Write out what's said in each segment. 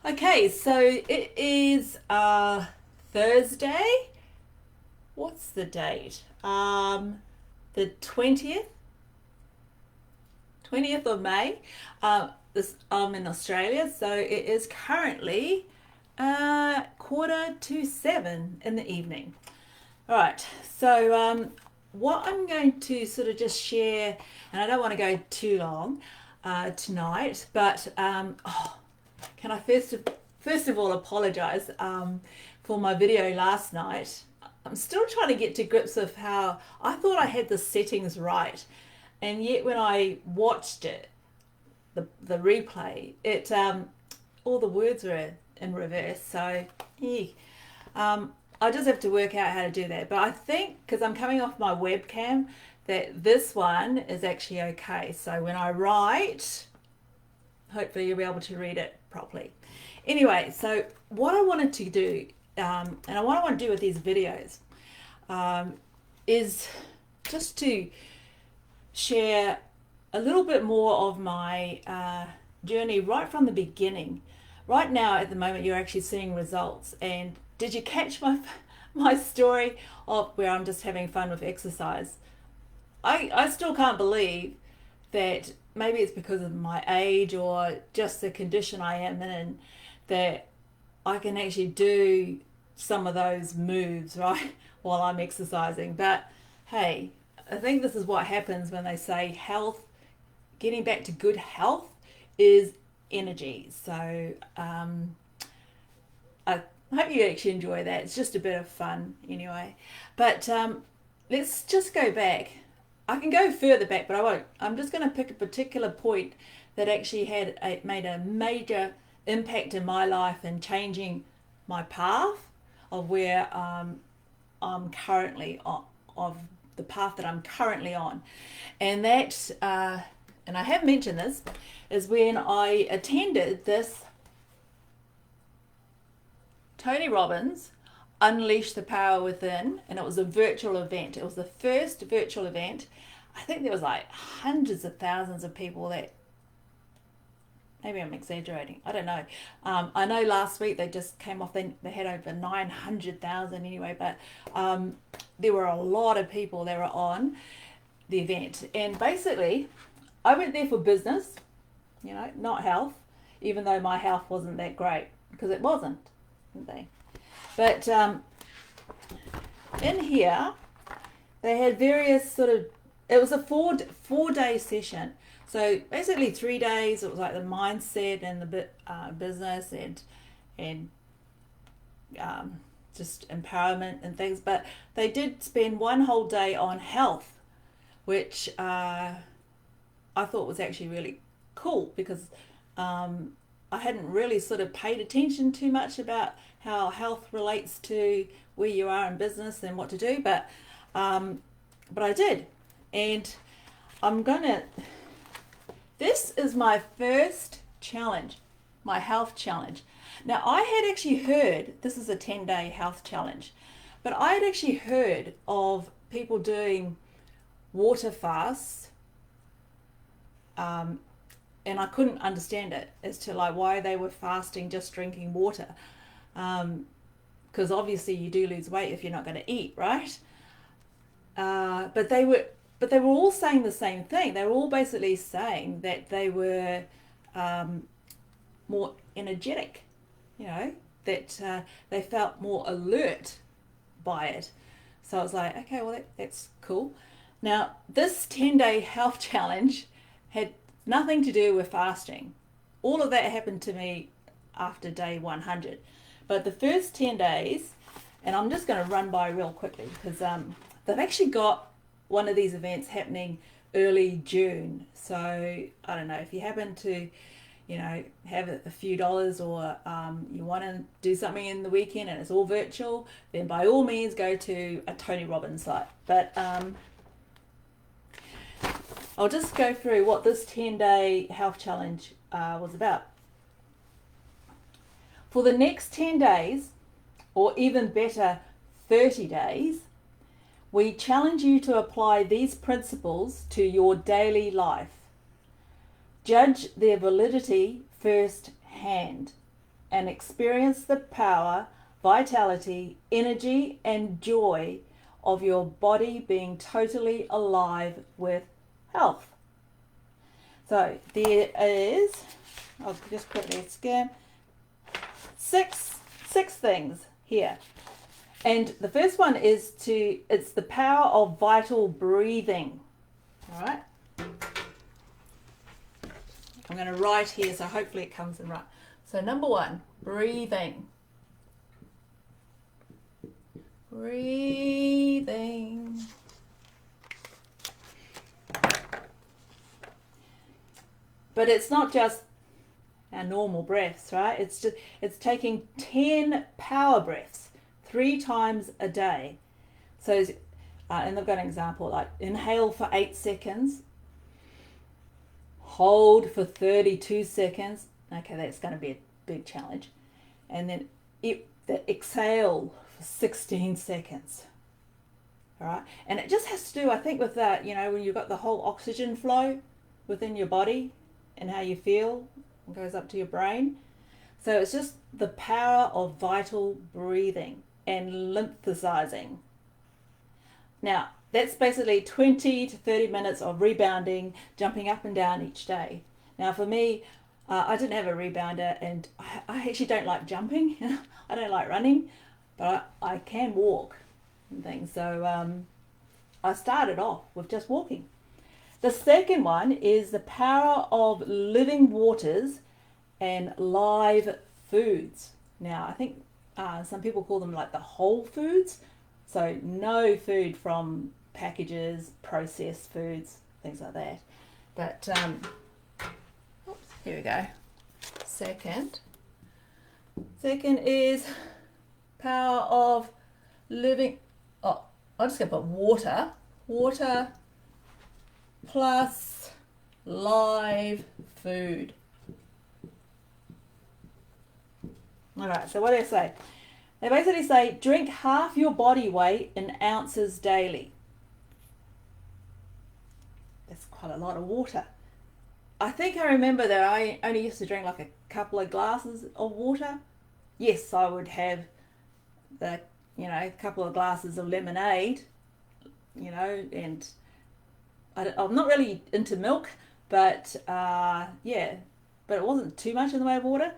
Okay, so it is Thursday. What's the date? The 20th of May. This I'm in Australia, so it is currently 6:45 in the evening. All right, so what I'm going to sort of just share, and I don't want to go too long tonight, but can I first of all apologize for my video last night. I'm still trying to get to grips with how I thought I had the settings right, and yet when I watched it, the replay, it all the words were in reverse. So yeah, I just have to work out how to do that. But I think because I'm coming off my webcam, that this one is actually okay. So when I write, hopefully you'll be able to read it properly. Anyway, so what I wanted to do, and what I want to do with these videos, is just to share a little bit more of my journey right from the beginning. Right now, at the moment, you're actually seeing results. And did you catch my story of where I'm just having fun with exercise? I still can't believe that maybe it's because of my age or just the condition I am in that I can actually do some of those moves, right, while I'm exercising. But hey, I think this is what happens when they say health, getting back to good health is energy. So I hope you actually enjoy that. It's just a bit of fun anyway. But let's just go back. I can go further back, but I won't. I'm just going to pick a particular point that actually made a major impact in my life and changing my path of where I'm currently on, of the path that I'm currently on. And that, and I have mentioned this, is when I attended this Tony Robbins Unleash the Power Within, and it was a virtual event. It was the first virtual event. I think there was like hundreds of thousands of people that, maybe I'm exaggerating, I don't know. I know last week they just came off, they had over 900,000 anyway, but there were a lot of people that were on the event. And basically, I went there for business, not health, even though my health wasn't that great, because it wasn't, they? But in here, they had various sort of, it was a four-day session. So basically 3 days, it was like the mindset and the business and just empowerment and things. But they did spend one whole day on health, which I thought was actually really cool because I hadn't really sort of paid attention too much about how health relates to where you are in business and what to do, but I did. And this is my first challenge, my health challenge. Now, I had actually heard, this is a 10-day health challenge, but I had actually heard of people doing water fasts, and I couldn't understand it as to like why they were fasting just drinking water, because obviously you do lose weight if you're not going to eat, right? But they were all saying the same thing. They were all basically saying that they were more energetic, that they felt more alert by it. So I was like, okay, well, that's cool. Now, this 10-day health challenge had nothing to do with fasting. All of that happened to me after day 100. But the first 10 days, and I'm just going to run by real quickly because they've actually got one of these events happening early June. So I don't know if you happen to, have a few dollars or you want to do something in the weekend and it's all virtual, then by all means go to a Tony Robbins site. But I'll just go through what this 10-day health challenge was about. For the next 10 days, or even better, 30 days, we challenge you to apply these principles to your daily life. Judge their validity firsthand and experience the power, vitality, energy, and joy of your body being totally alive with health. So there is, I'll just quickly scan, six things here. And the first one is it's the power of vital breathing. All right. I'm going to write here, so hopefully it comes in right. So number one, breathing. Breathing. But it's not just our normal breaths, right? It's taking 10 power breaths 3 times a day. So, and I've got an example, like inhale for 8 seconds, hold for 32 seconds. Okay, that's going to be a big challenge. And then exhale for 16 seconds. All right. And it just has to do, I think, with that, you know, when you've got the whole oxygen flow within your body and how you feel, it goes up to your brain. So it's just the power of vital breathing and lymphesizing. Now, that's basically 20 to 30 minutes of rebounding, jumping up and down each day. Now, for me, I didn't have a rebounder, and I actually don't like jumping. I don't like running, but I can walk and things. So I started off with just walking. The second one is the power of living waters and live foods. Now, I think some people call them like the whole foods. So no food from packages, processed foods, things like that. But, oops, here we go. Second is power of living, I'm just going to put water plus live food. All right, so what do they say? They basically say drink half your body weight in ounces daily. That's quite a lot of water. I think I remember that I only used to drink like a couple of glasses of water. Yes, I would have a couple of glasses of lemonade, and I'm not really into milk, but but it wasn't too much in the way of water.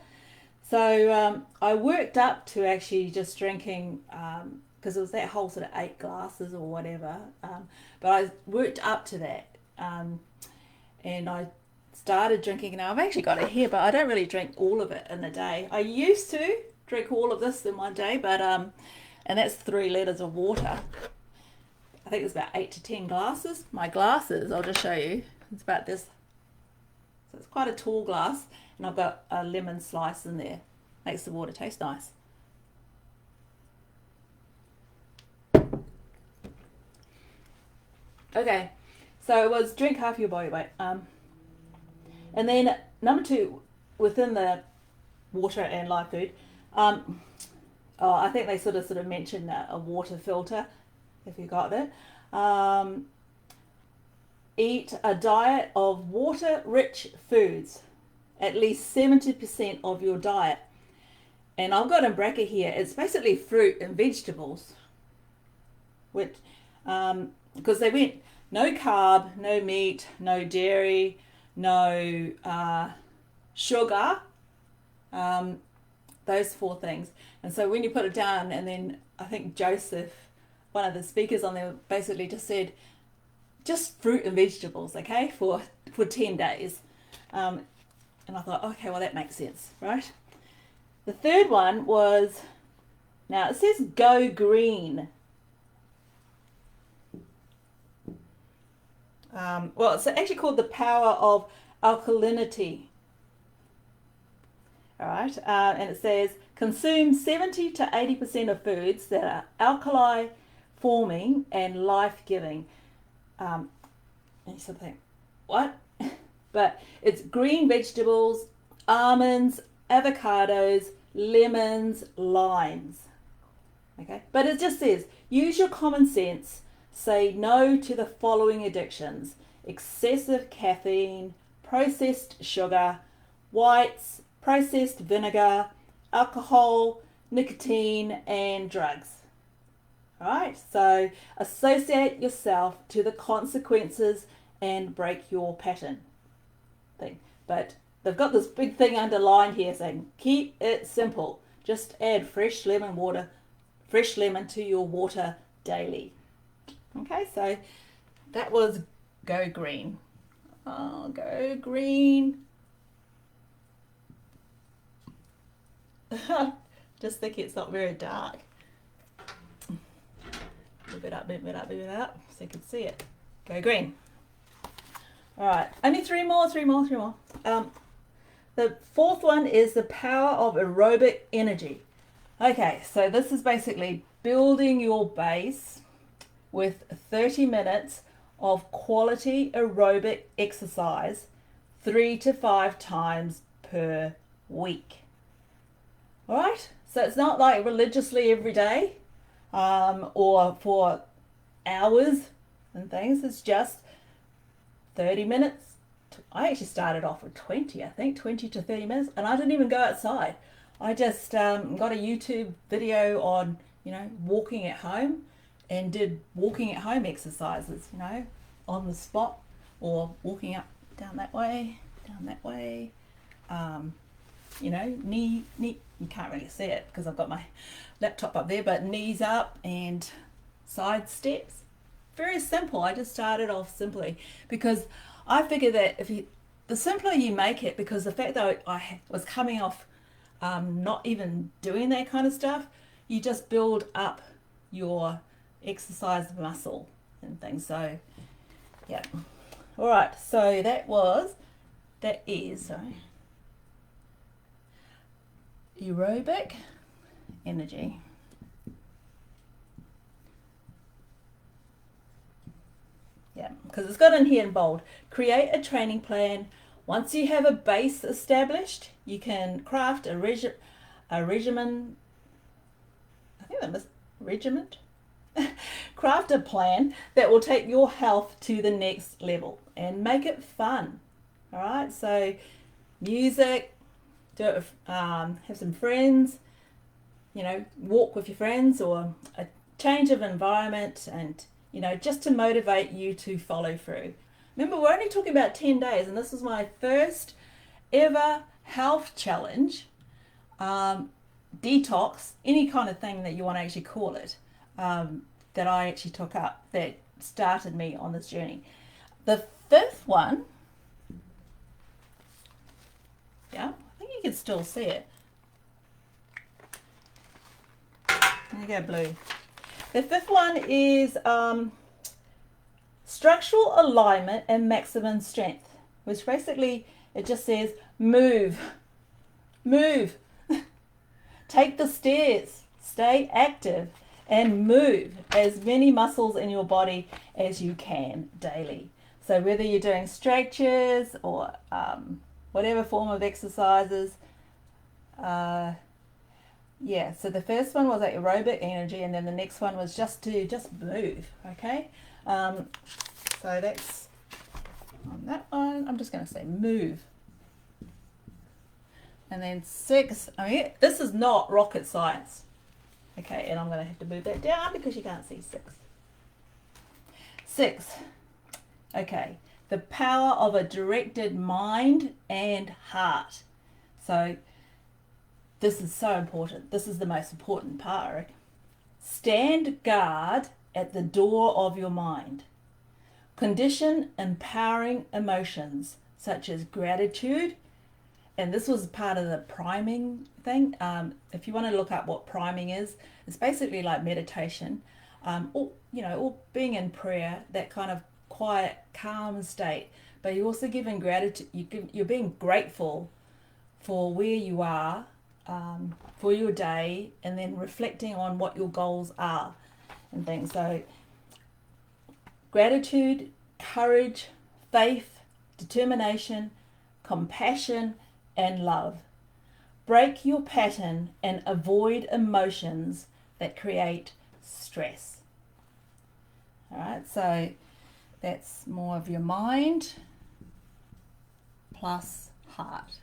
So I worked up to actually just drinking, because it was that whole sort of 8 glasses or whatever, but I worked up to that, and I started drinking. Now I've actually got it here, but I don't really drink all of it in a day. I used to drink all of this in one day, but and that's 3 liters of water. I think it's about 8 to 10 glasses. My glasses, I'll just show you. It's about this. So it's quite a tall glass, and I've got a lemon slice in there. Makes the water taste nice. Okay, so it was drink half your body weight. And then number 2, within the water and live food, I think they sort of mentioned a water filter, if you got that. Eat a diet of water-rich foods, at least 70% of your diet. And I've got in bracket here, it's basically fruit and vegetables, which because they went no carb, no meat, no dairy, no sugar, those 4 things. And so when you put it down, and then I think Joseph, one of the speakers on there, basically just said, just fruit and vegetables, okay, for 10 days. And I thought, okay, well, that makes sense, right? The third one was, now it says go green. Well, it's actually called the power of alkalinity. All right, and it says consume 70 to 80% of foods that are alkali forming and life-giving. And you sort of think, what? But it's green vegetables, almonds, avocados, lemons, limes. Okay, but it just says use your common sense. Say no to the following addictions: excessive caffeine, processed sugar, whites, processed vinegar, alcohol, nicotine, and drugs. All right, so associate yourself to the consequences and break your pattern thing. But they've got this big thing underlined here saying keep it simple. Just add fresh lemon to your water daily. Okay, so that was go green. Oh, go green. Just think it's not very dark. Move it up, move it up, move it up so you can see it. Go green. All right, only three more. The fourth one is the power of aerobic energy. Okay, so this is basically building your base with 30 minutes of quality aerobic exercise 3 to 5 times per week. All right, so it's not like religiously every day or for hours and things. It's just 30 minutes. I actually started off with 20 to 30 minutes, and I didn't even go outside. I just got a YouTube video on, walking at home, and did walking at home exercises, on the spot, or walking up, down that way, knee, you can't really see it because I've got my laptop up there, but knees up and side steps. Very simple. I just started off simply because I figured that the simpler you make it, because the fact that I was coming off not even doing that kind of stuff, you just build up your exercise muscle and things. So yeah, all right, so that is aerobic energy. Yeah, because it's got in here in bold. Create a training plan. Once you have a base established, you can craft a regimen. I think that was regiment. Craft a plan that will take your health to the next level and make it fun. All right, so music, do it with, have some friends, walk with your friends, or a change of environment, and just to motivate you to follow through. Remember, we're only talking about 10 days, and this is my first ever health challenge, detox, any kind of thing that you want to actually call it, that I actually took up, that started me on this journey. The fifth one, yeah, I think you can still see it. There you go, blue. The fifth one is structural alignment and maximum strength, which basically it just says move, take the stairs, stay active, and move as many muscles in your body as you can daily. So whether you're doing stretches or whatever form of exercises, yeah, so the first one was aerobic energy, and then the next one was just move. Okay, so that's on that one. I'm just going to say move. And then 6, this is not rocket science. Okay, and I'm going to have to move that down because you can't see 6. 6, okay, the power of a directed mind and heart. So this is so important. This is the most important part, I reckon. Stand guard at the door of your mind. Condition empowering emotions such as gratitude. And this was part of the priming thing. If you want to look up what priming is, it's basically like meditation, or being in prayer, that kind of quiet, calm state. But you're also giving gratitude. You're being grateful for where you are, for your day, and then reflecting on what your goals are and things. So gratitude, courage, faith, determination, compassion, and love. Break your pattern and avoid emotions that create stress. All right, so that's more of your mind plus heart.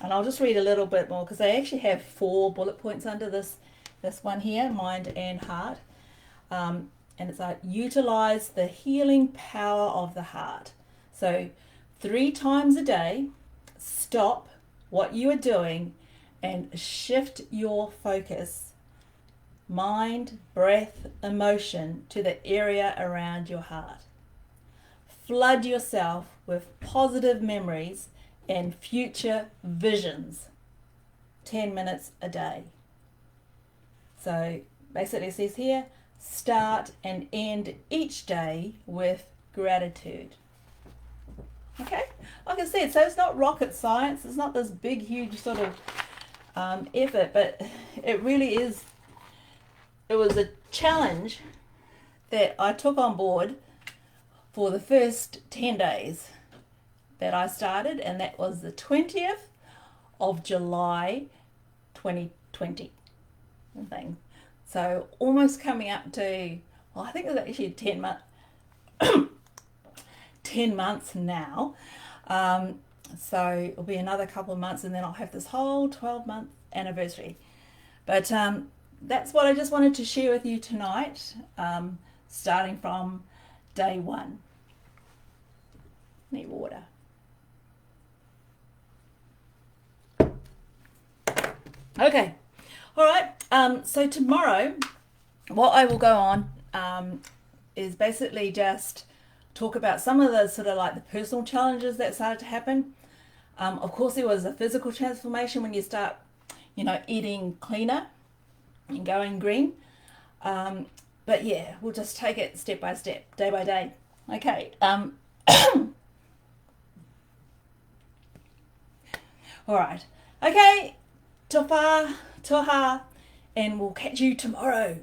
and I'll just read a little bit more because they actually have 4 bullet points under this one here, mind and heart. And it's like, utilize the healing power of the heart. So 3 times a day, stop what you are doing and shift your focus, mind, breath, emotion to the area around your heart. Flood yourself with positive memories and future visions. 10 minutes a day. So basically it says here, start and end each day with gratitude. Okay, like I said, so it's not rocket science. It's not this big, huge sort of effort, but it really is. It was a challenge that I took on board for the first 10 days that I started, and that was the 20th of July 2020 thing. So almost coming up to, well, I think it was actually 10 months now. So it'll be another couple of months and then I'll have this whole 12-month anniversary. But that's what I just wanted to share with you tonight, starting from day 1. Need water. Okay. All right. So tomorrow, what I will go on is basically just talk about some of the sort of like the personal challenges that started to happen. Of course, there was a physical transformation when you start, eating cleaner and going green. But yeah, we'll just take it step by step, day by day. Okay. All right. Okay. Tofa, toha, and we'll catch you tomorrow.